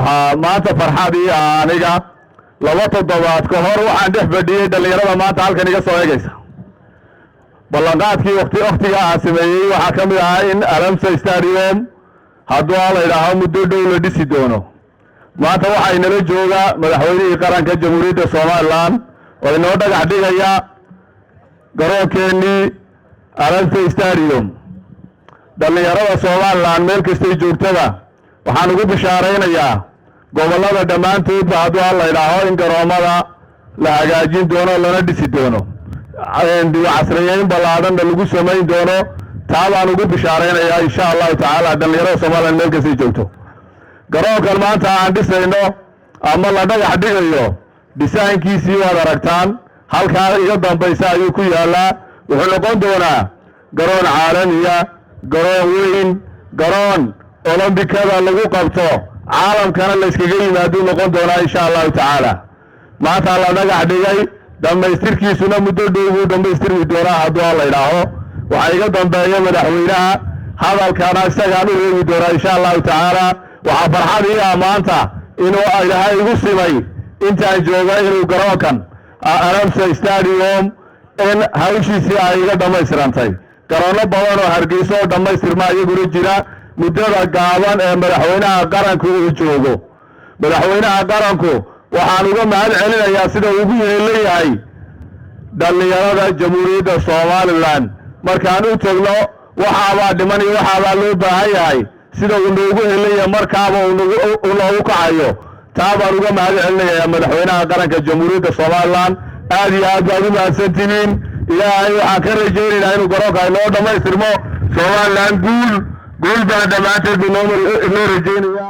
waxaa maanta farxadii aniga laba toddobaad ka hor waxaan dhex fadhiyay dhalinyarada maanta halkan iga soo eegaysa ballanqaadkii waqtiga aan sameeyey waxaa ka mid ahaa in Alamsa Stadium hadduu la yidhaaho muddo dhow la dhisi doono maanta waxaa inala jooga madaxweynihii qaranka jamhuuriyadda Soomaaliland oo inoo dhagax dhigaya garoonkeenii Alamsa Stadium dhalinyarada Soomaaliland meel kastay joogtada waxaan ugu bishaaraynayaa gobolada dhammaantoodba hadduu la yidhaaho in garoomada la hagaajin doono lana dhisi doono casriyeyn ballaadanna lagu samayn doono taa baan ugu bishaaraynayaa insha allahu tacaala dhalinyarada Soomaaliland meel kastay joogto garoonkan maanta aan dhisayno ama la dhagax dhigayo dhisaankiisii waad aragtaan halkaa iga dambaysa ayuu ku yaalaa wuxuu noqon doonaa garoon caalamiya garoon weyn garoon olombikada lagu qabto caalamkana la iskaga yimaado noqon doonaa insha allahu tacaala maanta la dhagax dhigay dhamaystirkiisuna muddo dhow uu dhamaystirmi doonaa hadduu la yidhaaho waxaa iga dambeeya madaxweynaha hadalkana isagaan u reebi doonaa insha allahu tacaala waxaa farxadii maanta inuu ilaahay igu simay intaan jooga inuu garoonkan Alamsa Stadium in hawshiisii ay iga dhamaystirantay garoono badan oo Hargeysa oo dhamaystirma iyaguna jira muddada gaaban ee madaxweynaha qaranku uu joogo madaxweynaha qaranku waxaan uga mahad celinayaa sida uu ugu yeelayahay dhalinyarada jamhuuriyadda Soomaaliland markaan u tagno waxaaba dhiman iyo waxaaba loo baahan yahay sida uu noogu helayaa markaaba uu noogu kacayo taa baan uga mahad celinayaa madaxweynaha qaranka jamhuuriyadda Soomaaliland aad iyo aad baad u mahadsantihiin ilaahay waxaan ka rajaynaynaa inuu garoonka inoo dhamaystirmo Soomaaliland guul baan dhammaanteed inoo rajaynaya